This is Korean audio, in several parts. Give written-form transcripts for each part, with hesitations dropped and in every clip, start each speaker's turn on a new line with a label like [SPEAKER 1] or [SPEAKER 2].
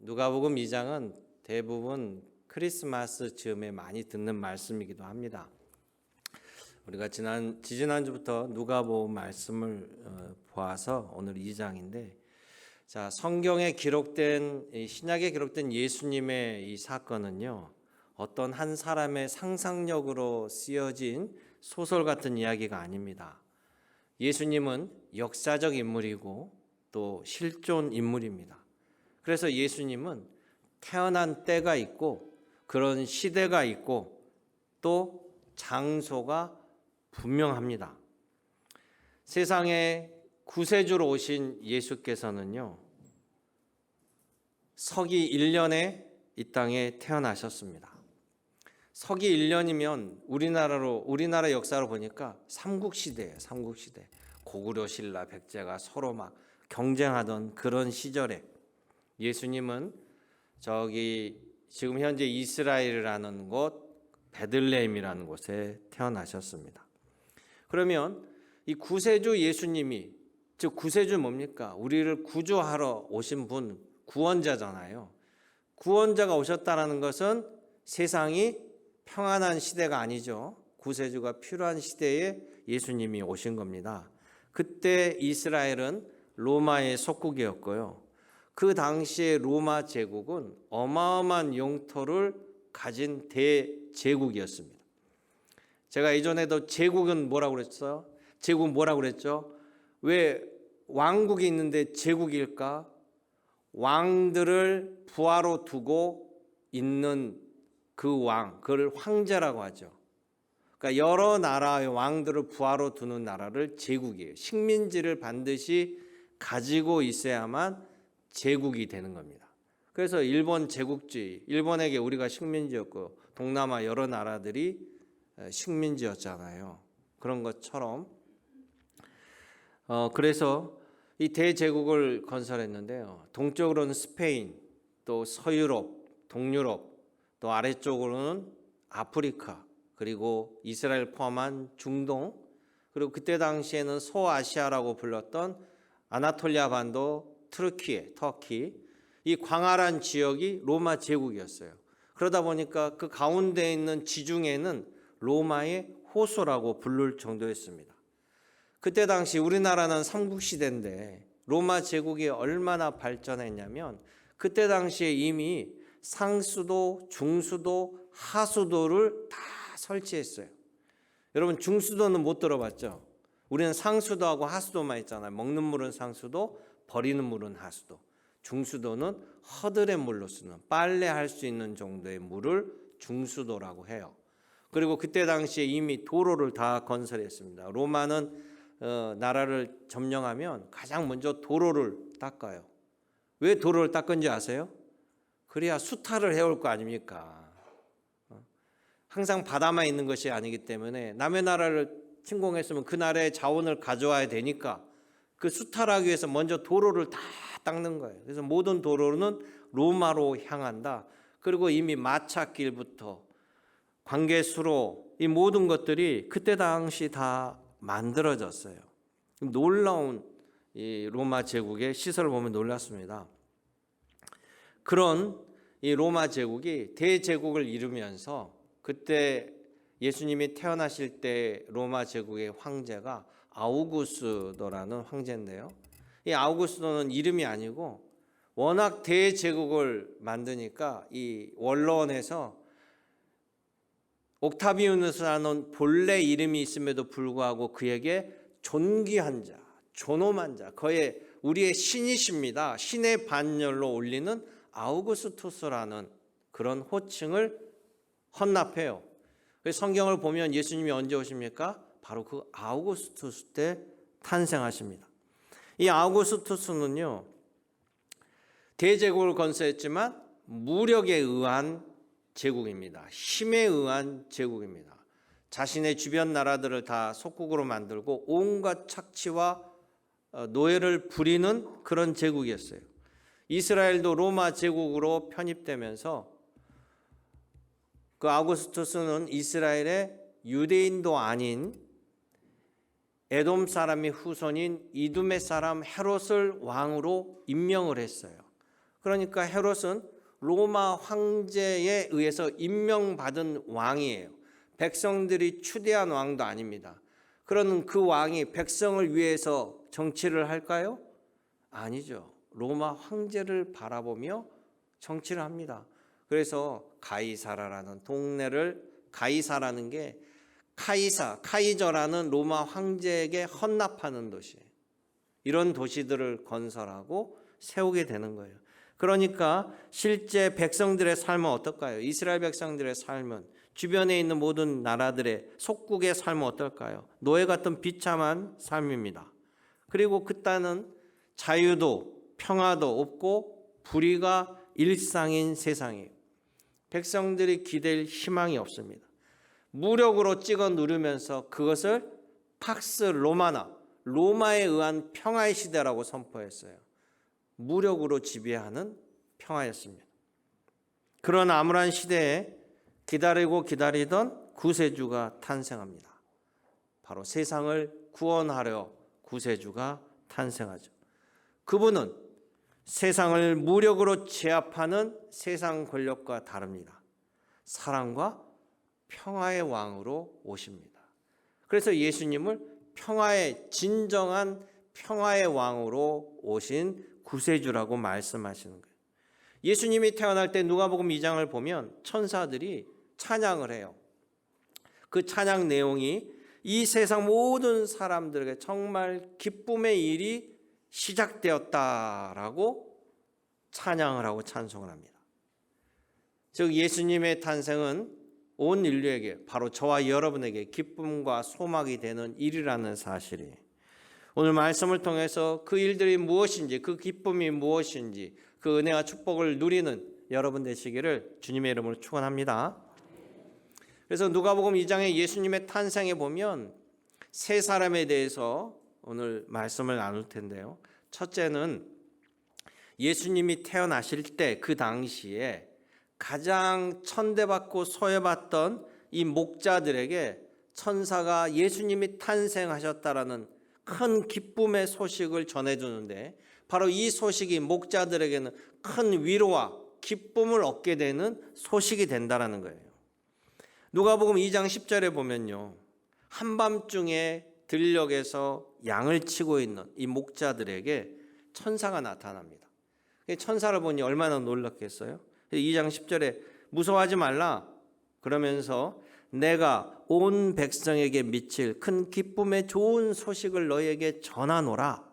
[SPEAKER 1] 누가복음 2장은 대부분 크리스마스 즈음에 많이 듣는 말씀이기도 합니다. 우리가 지지난주부터 누가복음 말씀을 보아서 오늘 2장인데, 자, 성경에 기록된 신약에 기록된 예수님의 이 사건은요, 어떤 한 사람의 상상력으로 쓰여진 소설 같은 이야기가 아닙니다. 예수님은 역사적 인물이고 또 실존 인물입니다. 그래서 예수님은 태어난 때가 있고 그런 시대가 있고 또 장소가 분명합니다. 세상에 구세주로 오신 예수께서는요, 서기 1년에 이 땅에 태어나셨습니다. 서기 1년이면 우리나라 역사로 보니까 삼국시대예요. 삼국시대. 고구려 신라 백제가 서로 막 경쟁하던 그런 시절에 예수님은 지금 현재 이스라엘이라는 곳 베들레헴이라는 곳에 태어나셨습니다. 그러면 이 구세주 예수님이, 즉 구세주 뭡니까? 우리를 구조하러 오신 분, 구원자잖아요. 구원자가 오셨다는 것은 세상이 평안한 시대가 아니죠. 구세주가 필요한 시대에 예수님이 오신 겁니다. 그때 이스라엘은 로마의 속국이었고요. 그 당시에 로마 제국은 어마어마한 영토를 가진 대제국이었습니다. 제가 예전에도 제국은 뭐라고 그랬어요? 제국은 뭐라고 그랬죠? 왜 왕국이 있는데 제국일까? 왕들을 부하로 두고 있는 그 왕, 그걸 황제라고 하죠. 그러니까 여러 나라의 왕들을 부하로 두는 나라를 제국이에요. 식민지를 반드시 가지고 있어야만 제국이 되는 겁니다. 그래서 일본 제국주의, 일본에게 우리가 식민지였고 동남아 여러 나라들이 식민지였잖아요. 그런 것처럼 그래서 이 대제국을 건설했는데요. 동쪽으로는 스페인, 또 서유럽, 동유럽, 또 아래쪽으로는 아프리카, 그리고 이스라엘 포함한 중동, 그리고 그때 당시에는 소아시아라고 불렀던 아나톨리아 반도, 터키, 이 광활한 지역이 로마 제국이었어요. 그러다 보니까 그 가운데 있는 지중해는 로마의 호수라고 부를 정도였습니다. 그때 당시 우리나라는 삼국시대인데 로마 제국이 얼마나 발전했냐면 그때 당시에 이미 상수도, 중수도, 하수도를 다 설치했어요. 여러분 중수도는 못 들어봤죠? 우리는 상수도하고 하수도만 있잖아요. 먹는 물은 상수도, 버리는 물은 하수도. 중수도는 허들의 물로 쓰는, 빨래할 수 있는 정도의 물을 중수도라고 해요. 그리고 그때 당시에 이미 도로를 다 건설했습니다. 로마는 나라를 점령하면 가장 먼저 도로를 닦아요. 왜 도로를 닦은지 아세요? 그래야 수탈을 해올 거 아닙니까? 항상 바다만 있는 것이 아니기 때문에 남의 나라를 침공했으면 그 나라의 자원을 가져와야 되니까 그 수탈하기 위해서 먼저 도로를 다 닦는 거예요. 그래서 모든 도로는 로마로 향한다. 그리고 이미 마차길부터 관계수로 이 모든 것들이 그때 당시 다 만들어졌어요. 놀라운 이 로마 제국의 시설을 보면 놀랐습니다. 그런 이 로마 제국이 대제국을 이루면서 그때 예수님이 태어나실 때 로마 제국의 황제가 아우구스도라는 황제인데요. 이 아우구스도는 이름이 아니고 워낙 대제국을 만드니까 이 원로원에서 옥타비우스라는 본래 이름이 있음에도 불구하고 그에게 존귀한 자, 존엄한 자, 거의 우리의 신이십니다. 신의 반열로 올리는 아우구스투스라는 그런 호칭을 헌납해요. 그래서 성경을 보면 예수님이 언제 오십니까? 바로 그 아우구스투스 때 탄생하십니다. 이 아우구스투스는요, 대제국을 건설했지만 무력에 의한 제국입니다. 힘에 의한 제국입니다. 자신의 주변 나라들을 다 속국으로 만들고 온갖 착취와 노예를 부리는 그런 제국이었어요. 이스라엘도 로마 제국으로 편입되면서 그 아우구스투스는 이스라엘의 유대인도 아닌 에돔 사람의 후손인 이두메 사람 헤롯을 왕으로 임명을 했어요. 그러니까 헤롯은 로마 황제에 의해서 임명받은 왕이에요. 백성들이 추대한 왕도 아닙니다. 그러는 그 왕이 백성을 위해서 정치를 할까요? 아니죠. 로마 황제를 바라보며 정치를 합니다. 그래서 가이사라라는 동네를, 가이사라는 게 카이저라는 로마 황제에게 헌납하는 도시예요. 이런 도시들을 건설하고 세우게 되는 거예요. 그러니까 실제 백성들의 삶은 어떨까요? 이스라엘 백성들의 삶은, 주변에 있는 모든 나라들의 속국의 삶은 어떨까요? 노예 같은 비참한 삶입니다. 그리고 그 땅은 자유도 평화도 없고 불의가 일상인 세상이에요. 백성들이 기댈 희망이 없습니다. 무력으로 찍어 누르면서 그것을 팍스 로마나, 로마에 의한 평화의 시대라고 선포했어요. 무력으로 지배하는 평화였습니다. 그런 암울한 시대에 기다리고 기다리던 구세주가 탄생합니다. 바로 세상을 구원하려 구세주가 탄생하죠. 그분은 세상을 무력으로 제압하는 세상 권력과 다릅니다. 사랑과 평화의 왕으로 오십니다. 그래서 예수님을 평화의, 진정한 평화의 왕으로 오신 구세주라고 말씀하시는 거예요. 예수님이 태어날 때 누가복음 2장을 보면 천사들이 찬양을 해요. 그 찬양 내용이 이 세상 모든 사람들에게 정말 기쁨의 일이 시작되었다라고 찬양을 하고 찬송을 합니다. 즉 예수님의 탄생은 온 인류에게, 바로 저와 여러분에게 기쁨과 소망이 되는 일이라는 사실이, 오늘 말씀을 통해서 그 일들이 무엇인지, 그 기쁨이 무엇인지, 그 은혜와 축복을 누리는 여러분 되시기를 주님의 이름으로 축원합니다. 그래서 누가복음 2장에 예수님의 탄생에 보면 세 사람에 대해서 오늘 말씀을 나눌 텐데요. 첫째는 예수님이 태어나실 때 그 당시에 가장 천대받고 소외받던 이 목자들에게 천사가 예수님이 탄생하셨다라는 큰 기쁨의 소식을 전해주는데, 바로 이 소식이 목자들에게는 큰 위로와 기쁨을 얻게 되는 소식이 된다라는 거예요. 누가복음 2장 10절에 보면요, 한밤중에 들녘에서 양을 치고 있는 이 목자들에게 천사가 나타납니다. 천사를 보니 얼마나 놀랐겠어요? 2장 10절에 무서워하지 말라 그러면서 내가 온 백성에게 미칠 큰 기쁨의 좋은 소식을 너희에게 전하노라.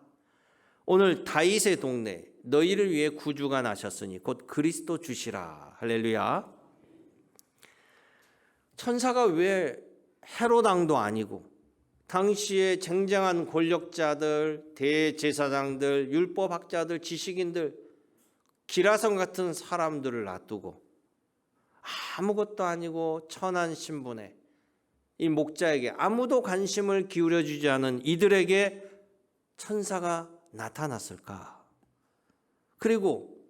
[SPEAKER 1] 오늘 다윗의 동네 너희를 위해 구주가 나셨으니 곧 그리스도 주시라. 할렐루야. 천사가 왜 헤롯 왕도 아니고 당시에 쟁쟁한 권력자들, 대제사장들, 율법학자들, 지식인들, 기라성 같은 사람들을 놔두고 아무것도 아니고 천한 신분에 이 목자에게 아무도 관심을 기울여 주지 않은 이들에게 천사가 나타났을까? 그리고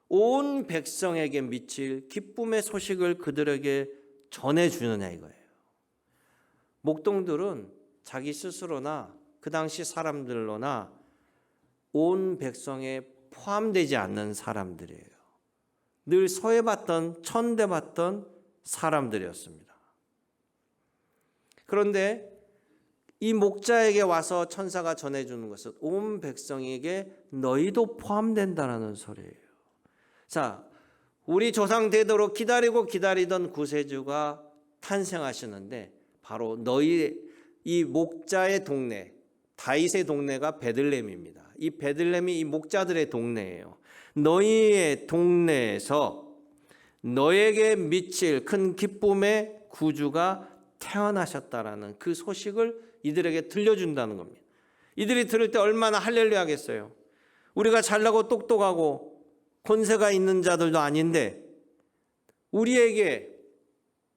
[SPEAKER 1] 온 백성에게 미칠 기쁨의 소식을 그들에게 전해주느냐 이거예요. 목동들은 자기 스스로나 그 당시 사람들로나 온 백성에 포함되지 않는 사람들이에요. 늘 소외받던, 천대받던 사람들이었습니다. 그런데 이 목자에게 와서 천사가 전해주는 것은 온 백성에게 너희도 포함된다는 소리예요. 자, 우리 조상 대대로 기다리고 기다리던 구세주가 탄생하시는데 바로 너희 이 목자의 동네, 다윗의 동네가 베들레헴입니다. 이 베들레헴이 이 목자들의 동네예요. 너희의 동네에서 너에게 미칠 큰 기쁨의 구주가 태어나셨다라는 그 소식을 이들에게 들려준다는 겁니다. 이들이 들을 때 얼마나 할렐루야 하겠어요. 우리가 잘나고 똑똑하고 권세가 있는 자들도 아닌데 우리에게,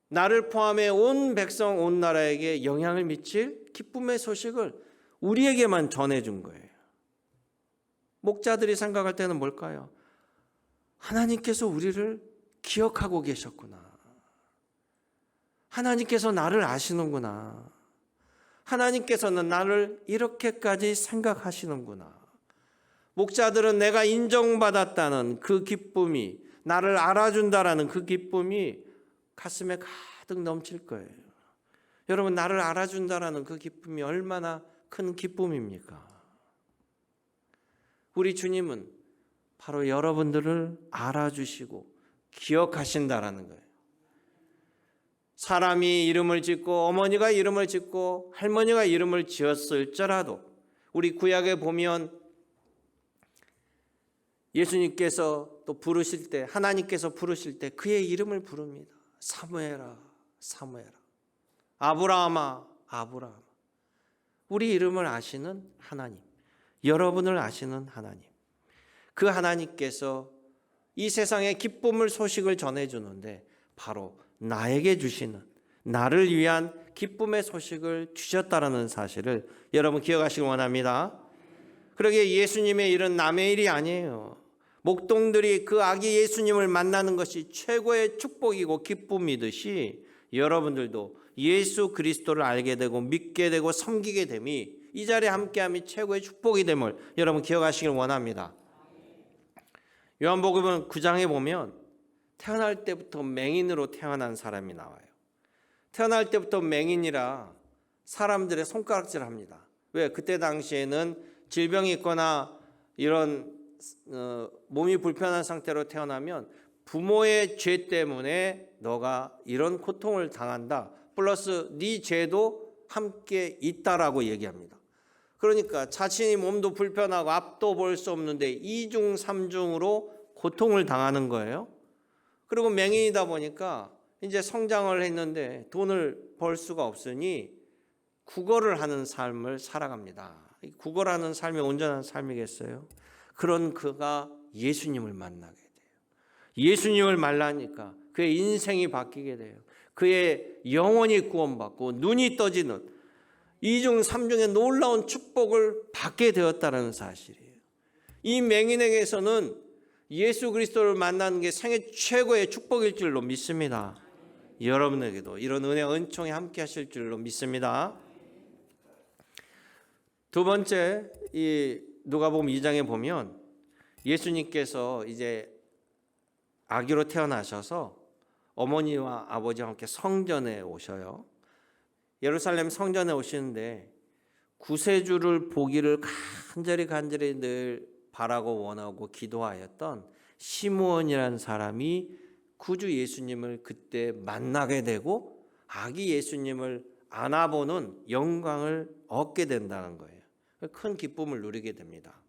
[SPEAKER 1] 나를 포함해 온 백성 온 나라에게 영향을 미칠 기쁨의 소식을 우리에게만 전해준 거예요. 목자들이 생각할 때는 뭘까요? 하나님께서 우리를 기억하고 계셨구나. 하나님께서 나를 아시는구나. 하나님께서는 나를 이렇게까지 생각하시는구나. 목자들은 내가 인정받았다는 그 기쁨이, 나를 알아준다라는 그 기쁨이 가슴에 가득 넘칠 거예요. 여러분, 나를 알아준다라는 그 기쁨이 얼마나 큰 기쁨입니까? 우리 주님은 바로 여러분들을 알아주시고 기억하신다라는 거예요. 사람이 이름을 짓고 어머니가 이름을 짓고 할머니가 이름을 지었을지라도 우리 구약에 보면 예수님께서 또 부르실 때, 하나님께서 부르실 때 그의 이름을 부릅니다. 사무엘아, 사무엘아. 아브라함아, 아브라함. 우리 이름을 아시는 하나님, 여러분을 아시는 하나님, 그 하나님께서 이 세상에 기쁨을 소식을 전해주는데 바로 나에게 주시는, 나를 위한 기쁨의 소식을 주셨다라는 사실을 여러분 기억하시기 원합니다. 그러기에 예수님의 일은 남의 일이 아니에요. 목동들이 그 아기 예수님을 만나는 것이 최고의 축복이고 기쁨이듯이 여러분들도 예수 그리스도를 알게 되고 믿게 되고 섬기게 됨이 이 자리에 함께함이 최고의 축복이 됨을 여러분 기억하시길 원합니다. 요한복음 9장에 보면 태어날 때부터 맹인으로 태어난 사람이 나와요. 태어날 때부터 맹인이라 사람들의 손가락질합니다. 왜? 그때 당시에는 질병이 있거나 이런 몸이 불편한 상태로 태어나면 부모의 죄 때문에 너가 이런 고통을 당한다. 플러스 네 죄도 함께 있다라고 얘기합니다. 그러니까 자신이 몸도 불편하고 앞도 볼 수 없는데 2중 3중으로 고통을 당하는 거예요. 그리고 맹인이다 보니까 이제 성장을 했는데 돈을 벌 수가 없으니 구걸을 하는 삶을 살아갑니다. 구걸하는 삶이 온전한 삶이겠어요? 그런 그가 예수님을 만나게 돼요. 예수님을 만나니까 그의 인생이 바뀌게 돼요. 그의 영혼이 구원받고 눈이 떠지는 2중 3중의 놀라운 축복을 받게 되었다는 사실이에요. 이 맹인에게서는 예수 그리스도를 만나는 게 생애 최고의 축복일 줄로 믿습니다. 여러분에게도 이런 은혜 은총이 함께 하실 줄로 믿습니다. 두 번째, 이 누가복음 2장에 보면 예수님께서 이제 아기로 태어나셔서 어머니와 아버지와 함께 성전에 오셔요. 예루살렘 성전에 오시는데 구세주를 보기를 간절히 늘 바라고 원하고 기도하였던 시므온이라는 사람이 구주 예수님을 그때 만나게 되고 아기 예수님을 안아보는 영광을 얻게 된다는 거예요. 큰 기쁨을 누리게 됩니다.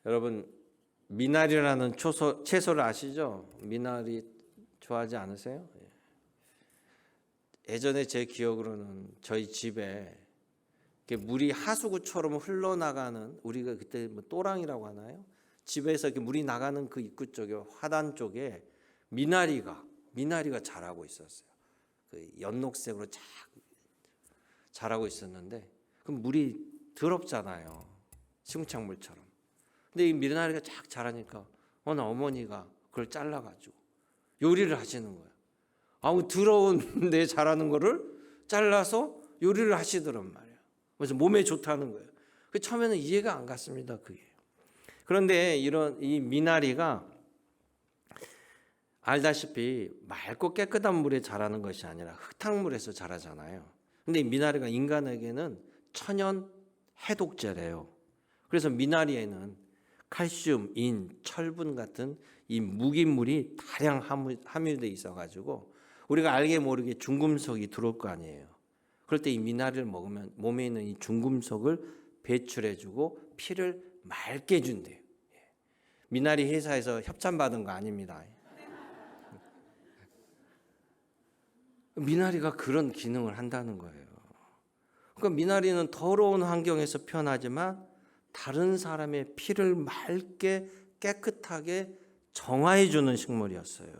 [SPEAKER 1] 여러분, 미나리라는 채소를 아시죠? 미나리 좋아하지 않으세요? 예전에 제 기억으로는 저희 집에 물이 하수구처럼 흘러나가는, 우리가 그때 뭐 또랑이라고 하나요? 집에서 이렇게 물이 나가는 그 입구 쪽에, 화단 쪽에 미나리가 자라고 있었어요. 그 연녹색으로 쫙 자라고 있었는데 그 물이 더럽잖아요. 시궁창물처럼. 근데 이 미나리가 쫙 자라니까 어느 어머니가 그걸 잘라가지고 요리를 하시는 거예요. 아무 더러운 데 자라는 거를 잘라서 요리를 하시더란 말이에요. 그래서 몸에 좋다는 거예요. 처음에는 이해가 안 갔습니다. 그게. 그런데 이 미나리가 알다시피 맑고 깨끗한 물에 자라는 것이 아니라 흙탕물에서 자라잖아요. 근데 이 미나리가 인간에게는 천연 해독제래요. 그래서 미나리에는 칼슘, 인, 철분 같은 이 무기물이 다량 함유되어 있어가지고 우리가 알게 모르게 중금속이 들어올 거 아니에요. 그럴 때 이 미나리를 먹으면 몸에 있는 이 중금속을 배출해주고 피를 맑게 준대요. 미나리 회사에서 협찬받은 거 아닙니다. 미나리가 그런 기능을 한다는 거예요. 그러니까 미나리는 더러운 환경에서 피어나지만 다른 사람의 피를 맑게 깨끗하게 정화해 주는 식물이었어요.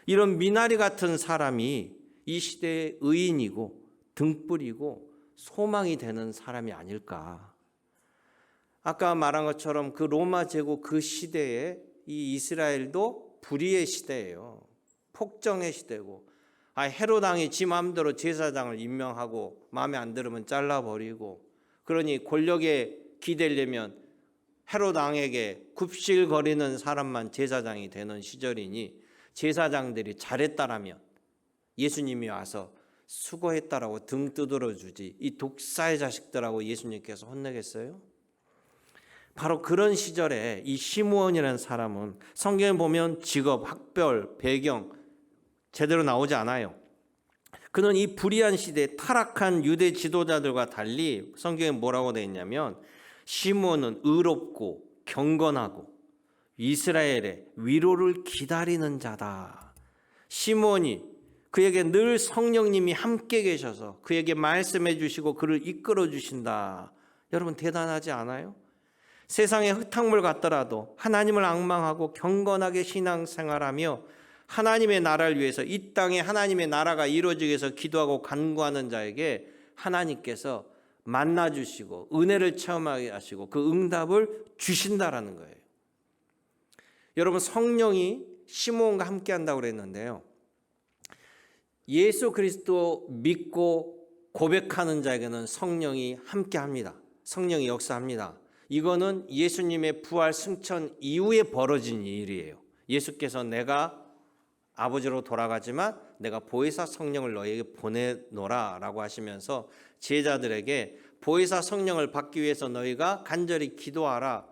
[SPEAKER 1] 이런 미나리 같은 사람이 이 시대의 의인이고 등불이고 소망이 되는 사람이 아닐까. 아까 말한 것처럼 그 로마 제국 그 시대에 이 이스라엘도 불의의 시대예요. 폭정의 시대고, 헤롯 왕이 지 마음대로 제사장을 임명하고 마음에 안 들으면 잘라버리고, 그러니 권력의 기대려면 헤롯 왕에게 굽실거리는 사람만 제사장이 되는 시절이니 제사장들이 잘했다라면 예수님이 와서 수고했다라고 등 두드려 주지 이 독사의 자식들하고 예수님께서 혼내겠어요? 바로 그런 시절에 이 시므온이라는 사람은 성경에 보면 직업, 학별, 배경 제대로 나오지 않아요. 그는 이 불의한 시대에 타락한 유대 지도자들과 달리 성경에 뭐라고 되어 있냐면 시므온은 의롭고 경건하고 이스라엘의 위로를 기다리는 자다. 시므온이 그에게 늘 성령님이 함께 계셔서 그에게 말씀해 주시고 그를 이끌어 주신다. 여러분 대단하지 않아요? 세상에 흙탕물 같더라도 하나님을 앙망하고 경건하게 신앙생활하며 하나님의 나라를 위해서 이 땅에 하나님의 나라가 이루어지기 위해서 기도하고 간구하는 자에게 하나님께서 만나 주시고 은혜를 체험하게 하시고 그 응답을 주신다라는 거예요. 여러분 성령이 시므온과 함께 한다고 그랬는데요. 예수 그리스도 믿고 고백하는 자에게는 성령이 함께 합니다. 성령이 역사합니다. 이거는 예수님의 부활 승천 이후에 벌어진 일이에요. 예수께서 내가 아버지로 돌아가지만 내가 보혜사 성령을 너에게 보내노라 라고 하시면서 제자들에게 보혜사 성령을 받기 위해서 너희가 간절히 기도하라.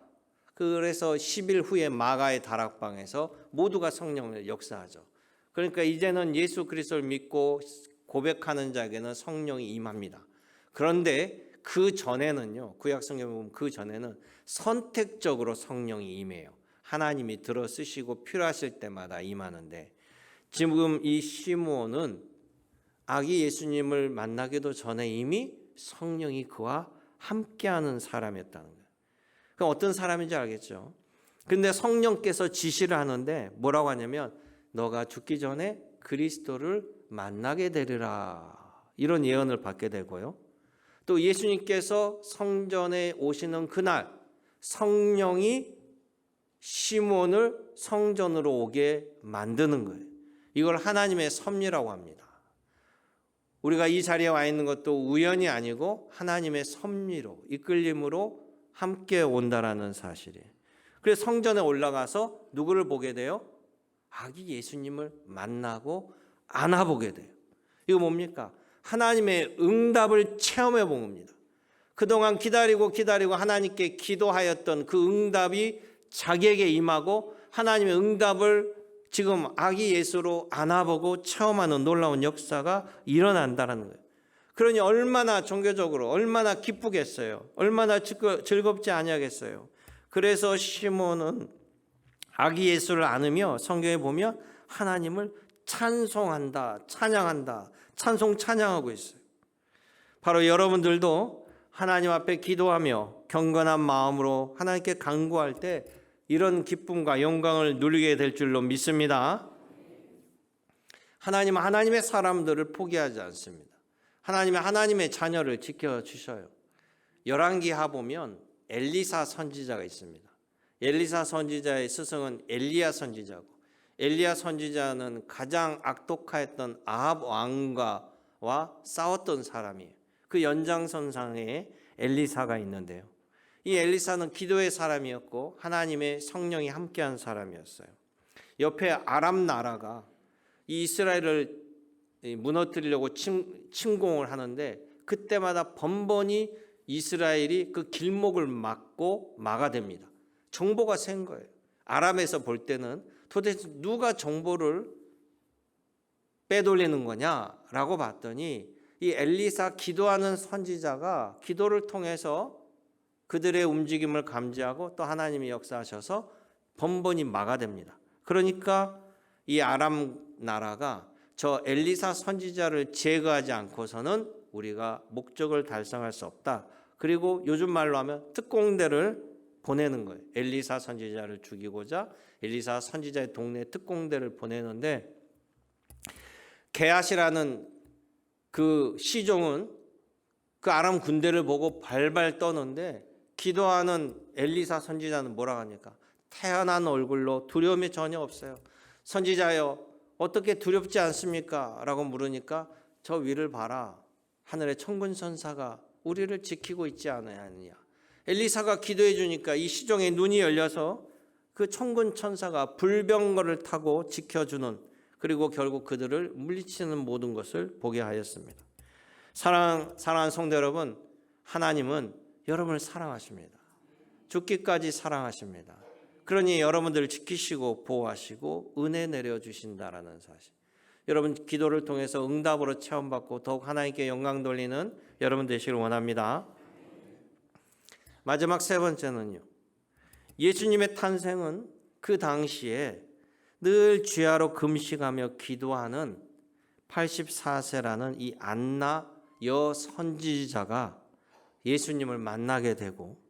[SPEAKER 1] 그래서 10일 후에 마가의 다락방에서 모두가 성령을 역사하죠. 그러니까 이제는 예수 그리스도를 믿고 고백하는 자에게는 성령이 임합니다. 그런데 그 전에는요, 구약 성경에 보면 그 전에는 선택적으로 성령이 임해요. 하나님이 들어 쓰시고 필요하실 때마다 임하는데 지금 이 시므온은 아기 예수님을 만나기도 전에 이미 성령이 그와 함께하는 사람이었다는 거예요. 그럼 어떤 사람인지 알겠죠? 근데 성령께서 지시를 하는데 뭐라고 하냐면 너가 죽기 전에 그리스도를 만나게 되리라 이런 예언을 받게 되고요. 또 예수님께서 성전에 오시는 그날 성령이 시므온을 성전으로 오게 만드는 거예요. 이걸 하나님의 섭리라고 합니다. 우리가 이 자리에 와 있는 것도 우연이 아니고 하나님의 섭리로 이끌림으로 함께 온다라는 사실이에요. 그래서 성전에 올라가서 누구를 보게 돼요? 아기 예수님을 만나고 안아보게 돼요. 이거 뭡니까? 하나님의 응답을 체험해 본 겁니다. 그동안 기다리고 하나님께 기도하였던 그 응답이 자기에게 임하고 하나님의 응답을 지금 아기 예수로 안아보고 체험하는 놀라운 역사가 일어난다는 거예요. 그러니 얼마나 종교적으로 얼마나 기쁘겠어요. 얼마나 즐겁지 아니하겠어요. 그래서 시몬은 아기 예수를 안으며 성경에 보면 하나님을 찬송한다, 찬양한다, 찬양하고 있어요. 바로 여러분들도 하나님 앞에 기도하며 경건한 마음으로 하나님께 간구할 때 이런 기쁨과 영광을 누리게 될 줄로 믿습니다. 하나님은 하나님의 사람들을 포기하지 않습니다. 하나님의 자녀를 지켜주셔요. 열왕기하 보면 엘리사 선지자가 있습니다. 엘리사 선지자의 스승은 엘리야 선지자고 엘리야 선지자는 가장 악독하였던 아합 왕과와 싸웠던 사람이에요. 그 연장선상에 엘리사가 있는데요. 이 엘리사는 기도의 사람이었고 하나님의 성령이 함께한 사람이었어요. 옆에 아람 나라가 이 이스라엘을 무너뜨리려고 침공을 하는데 그때마다 번번이 이스라엘이 그 길목을 막아댑니다. 정보가 센 거예요. 아람에서 볼 때는 도대체 누가 정보를 빼돌리는 거냐라고 봤더니 이 엘리사 기도하는 선지자가 기도를 통해서 그들의 움직임을 감지하고 또 하나님이 역사하셔서 번번이 막아댑니다. 그러니까 이 아람 나라가 저 엘리사 선지자를 제거하지 않고서는 우리가 목적을 달성할 수 없다. 그리고 요즘 말로 하면 특공대를 보내는 거예요. 엘리사 선지자를 죽이고자 엘리사 선지자의 동네 특공대를 보내는데 게하시라는 그 시종은 그 아람 군대를 보고 발발 떠는데 기도하는 엘리사 선지자는 뭐라고 하니까 태연한 얼굴로 두려움이 전혀 없어요. 선지자여 어떻게 두렵지 않습니까? 라고 물으니까 저 위를 봐라. 하늘의 천군 천사가 우리를 지키고 있지 않느냐. 엘리사가 기도해 주니까 이 시종의 눈이 열려서 그 천군 천사가 불병거를 타고 지켜주는, 그리고 결국 그들을 물리치는 모든 것을 보게 하였습니다. 사랑하는 성도 여러분, 하나님은 여러분을 사랑하십니다. 죽기까지 사랑하십니다. 그러니 여러분들을 지키시고 보호하시고 은혜 내려주신다라는 사실, 여러분 기도를 통해서 응답으로 체험받고 더욱 하나님께 영광 돌리는 여러분 되시길 원합니다. 마지막 세 번째는요, 예수님의 탄생은 그 당시에 늘 주야로 금식하며 기도하는 84세라는 이 안나 여선지자가 예수님을 만나게 되고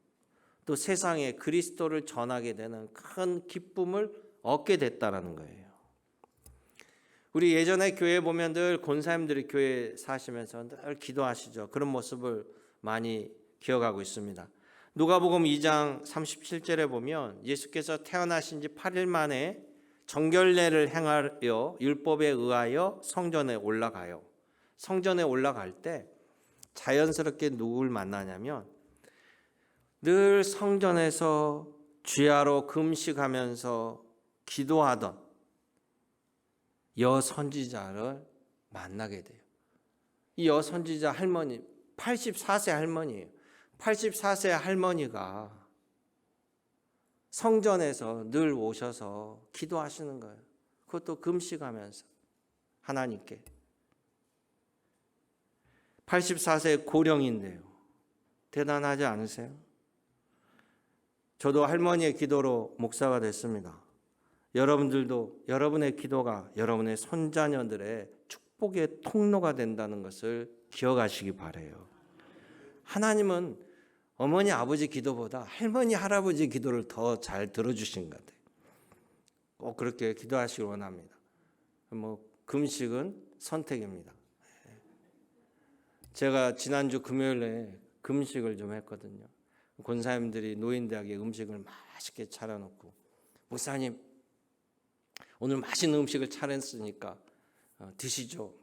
[SPEAKER 1] 또 세상에 그리스도를 전하게 되는 큰 기쁨을 얻게 됐다는 거예요. 우리 예전에 교회 보면 늘 권사님들이 교회 사시면서 늘 기도하시죠. 그런 모습을 많이 기억하고 있습니다. 누가복음 2장 37절에 보면 예수께서 태어나신 지 8일 만에 정결례를 행하여 율법에 의하여 성전에 올라가요. 성전에 올라갈 때 자연스럽게 누굴 만나냐면 늘 성전에서 주야로 금식하면서 기도하던 여선지자를 만나게 돼요. 이 여선지자 할머니, 84세 할머니예요. 84세 할머니가 성전에서 늘 오셔서 기도하시는 거예요. 그것도 금식하면서 하나님께. 84세 고령인데요. 대단하지 않으세요? 저도 할머니의 기도로 목사가 됐습니다. 여러분들도 여러분의 기도가 여러분의 손자녀들의 축복의 통로가 된다는 것을 기억하시기 바라요. 하나님은 어머니 아버지 기도보다 할머니 할아버지 기도를 더 잘 들어주신 것 같아요. 꼭 그렇게 기도하시길 원합니다. 금식은 선택입니다. 제가 지난주 금요일에 금식을 좀 했거든요. 권사님들이 노인대학에 음식을 맛있게 차려놓고, 목사님 오늘 맛있는 음식을 차렸으니까 드시죠,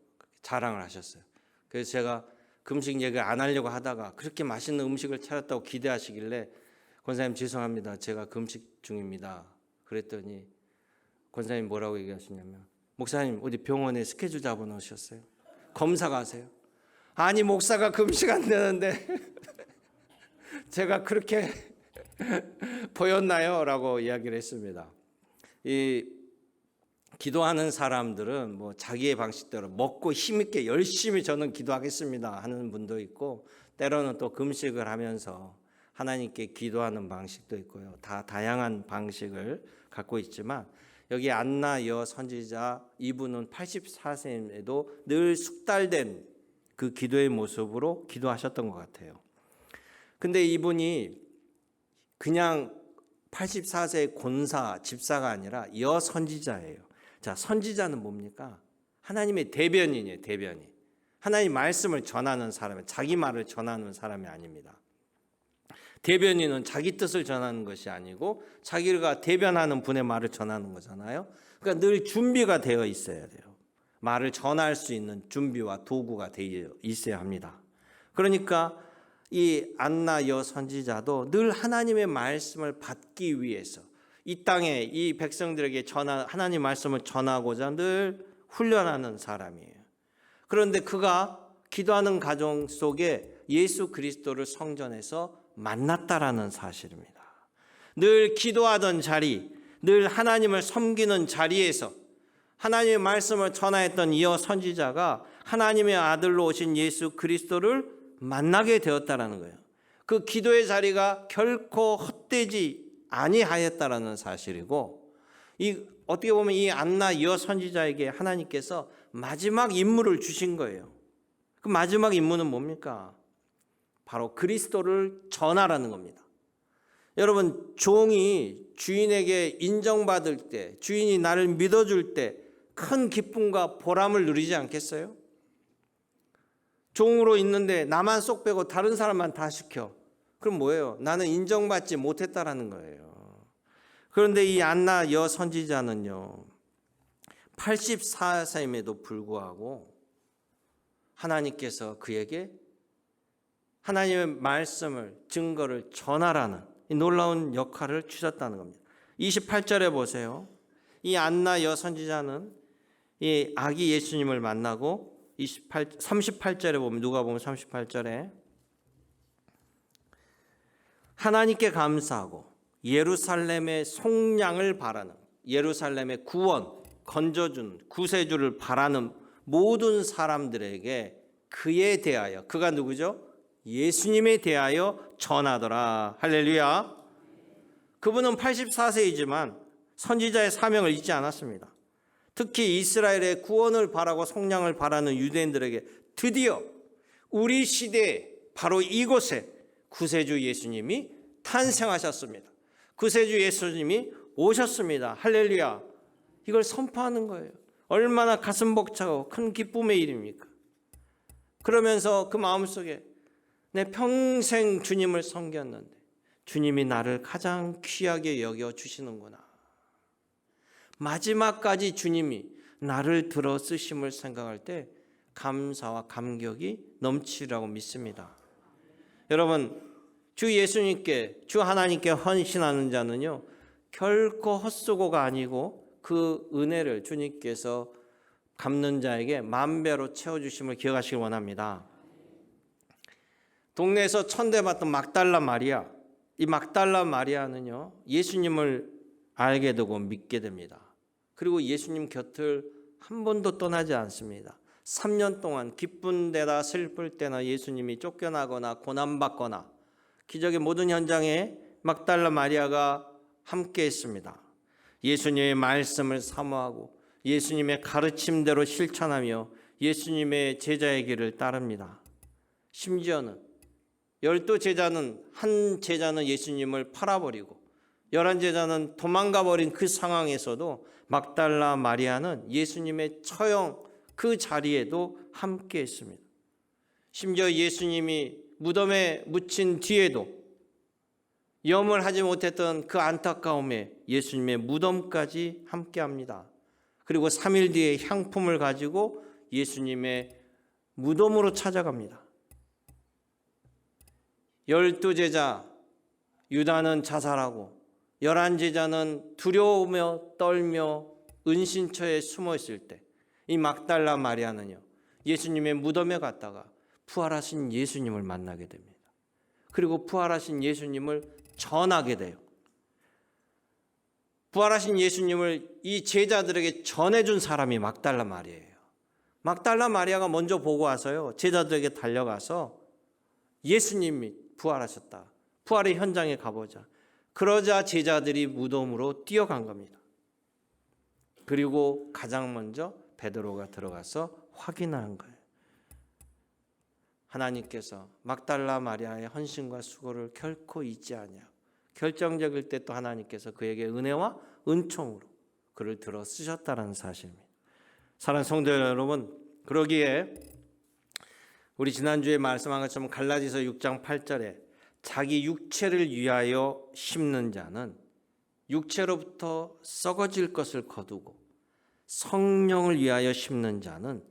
[SPEAKER 1] 자랑을 하셨어요. 그래서 제가 금식 얘기를 안 하려고 하다가 그렇게 맛있는 음식을 차렸다고 기대하시길래, 권사님 죄송합니다, 제가 금식 중입니다 그랬더니 권사님 뭐라고 얘기하시냐면, 목사님 어디 병원에 스케줄 잡아 놓으셨어요? 검사 가세요? 아니 목사가 금식 안 되는데 제가 그렇게 보였나요? 라고 이야기를 했습니다. 이 기도하는 사람들은 자기의 방식대로 먹고 힘있게 열심히 저는 기도하겠습니다 하는 분도 있고, 때로는 또 금식을 하면서 하나님께 기도하는 방식도 있고요. 다 다양한 방식을 갖고 있지만, 여기 안나 여 선지자 이분은 84세임에도 늘 숙달된 그 기도의 모습으로 기도하셨던 것 같아요. 근데 이분이 그냥 84세의 권사, 집사가 아니라 여 선지자예요. 자, 선지자는 뭡니까? 하나님의 대변인이에요, 대변인. 하나님 말씀을 전하는 사람은 자기 말을 전하는 사람이 아닙니다. 대변인은 자기 뜻을 전하는 것이 아니고 자기가 대변하는 분의 말을 전하는 거잖아요. 그러니까 늘 준비가 되어 있어야 돼요. 말을 전할 수 있는 준비와 도구가 되어 있어야 합니다. 그러니까 이 안나 여 선지자도 늘 하나님의 말씀을 받기 위해서 이 땅에 이 백성들에게 하나님 말씀을 전하고자 늘 훈련하는 사람이에요. 그런데 그가 기도하는 가정 속에 예수 그리스도를 성전에서 만났다라는 사실입니다. 늘 기도하던 자리, 늘 하나님을 섬기는 자리에서 하나님의 말씀을 전하였던 이 선지자가 하나님의 아들로 오신 예수 그리스도를 만나게 되었다라는 거예요. 그 기도의 자리가 결코 헛되지 아니하였다라는 사실이고, 어떻게 보면 이 안나 여 선지자에게 하나님께서 마지막 임무를 주신 거예요. 그 마지막 임무는 뭡니까? 바로 그리스도를 전하라는 겁니다. 여러분, 종이 주인에게 인정받을 때, 주인이 나를 믿어줄 때 큰 기쁨과 보람을 누리지 않겠어요? 종으로 있는데 나만 쏙 빼고 다른 사람만 다 시켜. 그럼 뭐예요? 나는 인정받지 못했다라는 거예요. 그런데 이 안나 여 선지자는요, 84세임에도 불구하고 하나님께서 그에게 하나님의 말씀을, 증거를 전하라는 이 놀라운 역할을 주셨다는 겁니다. 28절에 보세요. 이 안나 여선지자는 이 아기 예수님을 만나고 38절에 보면, 누가 보면 38절에 하나님께 감사하고 예루살렘의 속량을 바라는, 예루살렘의 구원, 건져준 구세주를 바라는 모든 사람들에게 그에 대하여, 그가 누구죠? 예수님에 대하여 전하더라. 할렐루야. 그분은 84세이지만 선지자의 사명을 잊지 않았습니다. 특히 이스라엘의 구원을 바라고 속량을 바라는 유대인들에게 드디어 우리 시대에 바로 이곳에 구세주 예수님이 탄생하셨습니다. 구세주 예수님이 오셨습니다. 할렐루야. 이걸 선포하는 거예요. 얼마나 가슴 벅차고 큰 기쁨의 일입니까? 그러면서 그 마음속에 내 평생 주님을 섬겼는데 주님이 나를 가장 귀하게 여겨 주시는구나. 마지막까지 주님이 나를 들어 쓰심을 생각할 때 감사와 감격이 넘치라고 믿습니다. 여러분, 주 예수님께, 주 하나님께 헌신하는 자는요, 결코 헛수고가 아니고 그 은혜를 주님께서 갚는 자에게 만배로 채워주심을 기억하시길 원합니다. 동네에서 천대받던 막달라 마리아, 이 막달라 마리아는요, 예수님을 알게 되고 믿게 됩니다. 그리고 예수님 곁을 한 번도 떠나지 않습니다. 3년 동안 기쁜 데나 슬플 때나 예수님이 쫓겨나거나 고난받거나 기적의 모든 현장에 막달라 마리아가 함께 했습니다. 예수님의 말씀을 사모하고 예수님의 가르침대로 실천하며 예수님의 제자의 길을 따릅니다. 심지어는 12제자는, 한 제자는 예수님을 팔아버리고 11제자는 도망가버린 그 상황에서도 막달라 마리아는 예수님의 처형 그 자리에도 함께 했습니다. 심지어 예수님이 무덤에 묻힌 뒤에도 염을 하지 못했던 그 안타까움에 예수님의 무덤까지 함께합니다. 그리고 3일 뒤에 향품을 가지고 예수님의 무덤으로 찾아갑니다. 12제자 유다는 자살하고 11제자는 두려우며 떨며 은신처에 숨어 있을 때 이 막달라 마리아는요, 예수님의 무덤에 갔다가 부활하신 예수님을 만나게 됩니다. 그리고 부활하신 예수님을 전하게 돼요. 부활하신 예수님을 이 제자들에게 전해준 사람이 막달라 마리아예요. 막달라 마리아가 먼저 보고 와서요, 제자들에게 달려가서 예수님이 부활하셨다, 부활의 현장에 가보자. 그러자 제자들이 무덤으로 뛰어간 겁니다. 그리고 가장 먼저 베드로가 들어가서 확인한 거예요. 하나님께서 막달라 마리아의 헌신과 수고를 결코 잊지 아니하고 결정적일 때 또 하나님께서 그에게 은혜와 은총으로 그를 들어 쓰셨다는 사실입니다. 사랑하는 성도 여러분, 그러기에 우리 지난주에 말씀한 것처럼 갈라디아서 6장 8절에 자기 육체를 위하여 심는 자는 육체로부터 썩어질 것을 거두고 성령을 위하여 심는 자는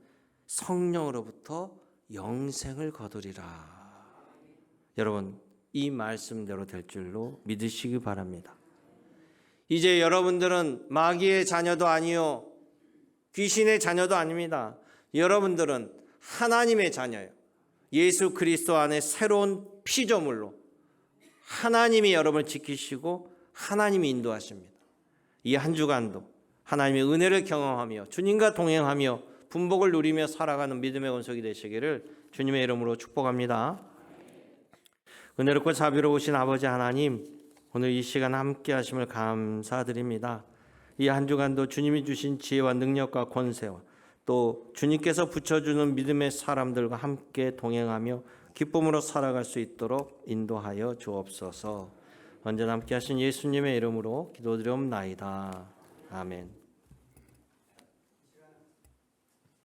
[SPEAKER 1] 성령으로부터 영생을 거두리라. 여러분, 이 말씀대로 될 줄로 믿으시기 바랍니다. 이제 여러분들은 마귀의 자녀도 아니요 귀신의 자녀도 아닙니다. 여러분들은 하나님의 자녀예요. 예수 그리스도 안에 새로운 피조물로 하나님이 여러분을 지키시고 하나님이 인도하십니다. 이 한 주간도 하나님의 은혜를 경험하며 주님과 동행하며 분복을 누리며 살아가는 믿음의 원석이 되시기를 주님의 이름으로 축복합니다. 은혜롭고 자비로우신 아버지 하나님, 오늘 이 시간 함께 하심을 감사드립니다. 이 한 주간도 주님이 주신 지혜와 능력과 권세와 또 주님께서 붙여주는 믿음의 사람들과 함께 동행하며 기쁨으로 살아갈 수 있도록 인도하여 주옵소서. 언제나 함께 하신 예수님의 이름으로 기도드리옵나이다. 아멘.